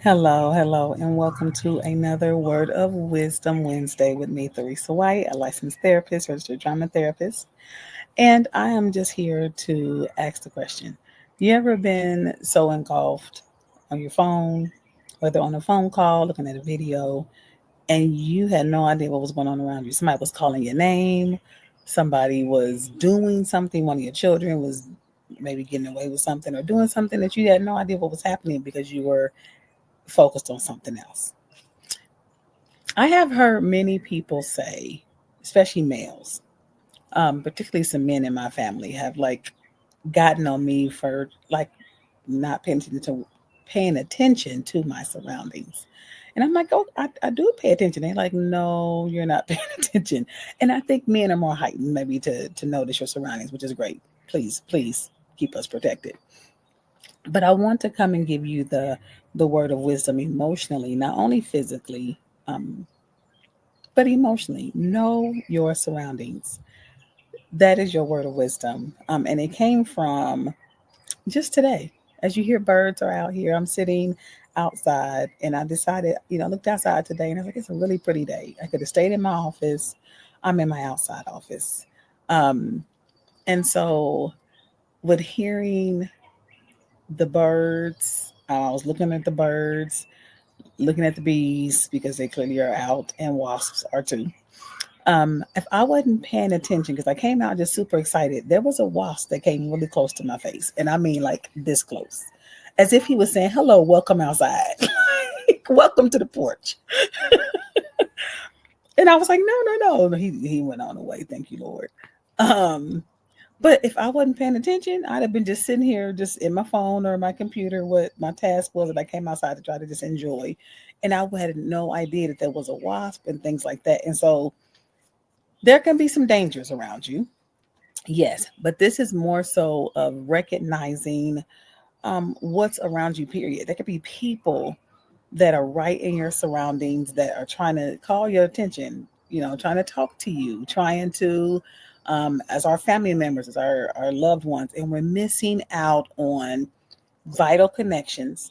Hello, and welcome to another Word of Wisdom Wednesday with me, Theresa White, a licensed therapist, registered drama therapist. And I am just here to ask the question. You ever been so engulfed on your phone, whether on a phone call, looking at a video, and you had no idea what was going on around you? Somebody was calling your name, somebody was doing something, one of your children was maybe getting away with something or doing something that you had no idea what was happening because you were focused on something else. I have heard many people say, especially males, particularly some men in my family, have like gotten on me for like not paying attention to my surroundings. And I'm like, oh, I do pay attention. They're like, no, you're not paying attention. And I think men are more heightened maybe to notice your surroundings, which is great. Please keep us protected. But I want to come and give you the word of wisdom emotionally, not only physically, but emotionally. Know your surroundings. That is your word of wisdom. And it came from just today. As you hear, birds are out here. I'm sitting outside and I decided, I looked outside today and I was like, it's a really pretty day. I could have stayed in my office. I'm in my outside office. And so with hearing the birds, I was looking at the birds, looking at the bees because they clearly are out, and wasps are too. If I wasn't paying attention, because I came out just super excited, there was a wasp that came really close to my face. And I mean like this close. As if he was saying, hello, welcome outside. Welcome to the porch. And I was like, no. He went on away. Thank you, Lord. But if I wasn't paying attention, I'd have been just sitting here, just in my phone or my computer, what my task was that I came outside to try to just enjoy. And I had no idea that there was a wasp and things like that. And so there can be some dangers around you. Yes, but this is more so of recognizing what's around you, period. There could be people that are right in your surroundings that are trying to call your attention, trying to talk to you, trying to, as our family members, as our loved ones, and we're missing out on vital connections,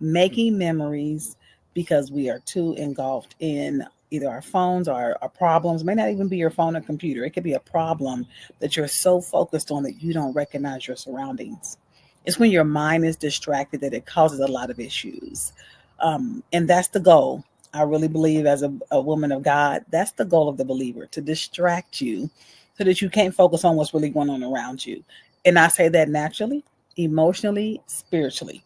making memories because we are too engulfed in either our phones or our problems. It may not even be your phone or computer. It could be a problem that you're so focused on that you don't recognize your surroundings. It's when your mind is distracted that it causes a lot of issues. And that's the goal. I really believe, as a woman of God, that's the goal of the believer, to distract you so that you can't focus on what's really going on around you. And I say that naturally, emotionally, spiritually.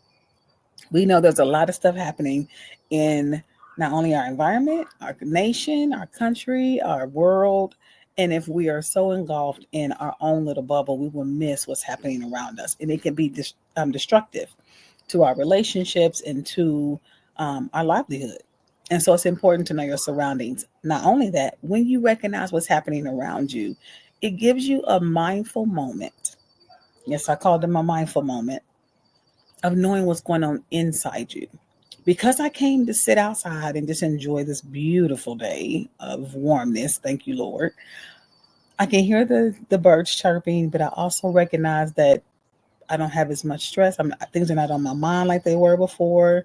We know there's a lot of stuff happening in not only our environment, our nation, our country, our world. And if we are so engulfed in our own little bubble, we will miss what's happening around us. And it can be destructive to our relationships and to our livelihood. And so it's important to know your surroundings. Not only that, when you recognize what's happening around you, it gives you a mindful moment. Yes, I call them a mindful moment of knowing what's going on inside you. Because I came to sit outside and just enjoy this beautiful day of warmness, thank you, Lord. I can hear the birds chirping, but I also recognize that I don't have as much stress. Things are not on my mind like they were before.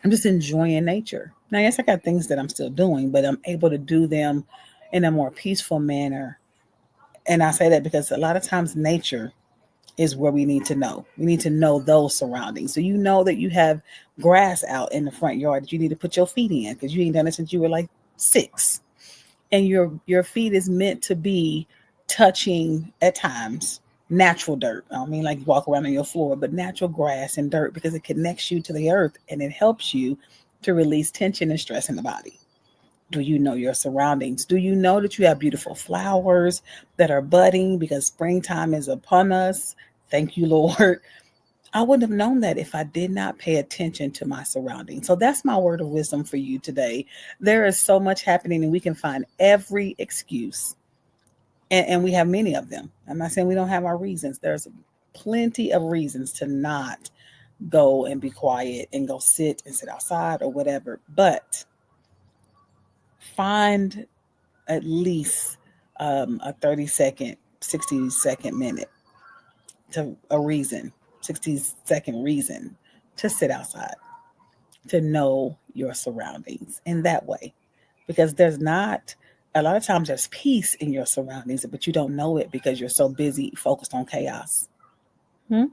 I'm just enjoying nature. Now, yes, I got things that I'm still doing, but I'm able to do them in a more peaceful manner. And I say that because a lot of times nature is where we need to know. We need to know those surroundings. So you know that you have grass out in the front yard that you need to put your feet in because you ain't done it since you were like 6. And your feet is meant to be touching at times natural dirt. I don't mean like you walk around on your floor, but natural grass and dirt, because it connects you to the earth and it helps you to release tension and stress in the body. Do you know your surroundings? Do you know that you have beautiful flowers that are budding because springtime is upon us? Thank you, Lord. I wouldn't have known that if I did not pay attention to my surroundings. So that's my word of wisdom for you today. There is so much happening, and we can find every excuse, and we have many of them. I'm not saying we don't have our reasons. There's plenty of reasons to not go and be quiet and go sit outside or whatever. But find at least a 30-second, 60-second minute to a reason, 60-second reason to sit outside, to know your surroundings in that way. Because there's not, a lot of times there's peace in your surroundings, but you don't know it because you're so busy focused on chaos. Hmm?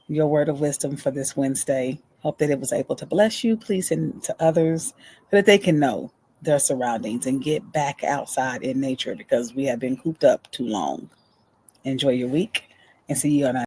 Your word of wisdom for this Wednesday. Hope that it was able to bless you. Please send to others so that they can know their surroundings and get back outside in nature because we have been cooped up too long. Enjoy your week and see you on our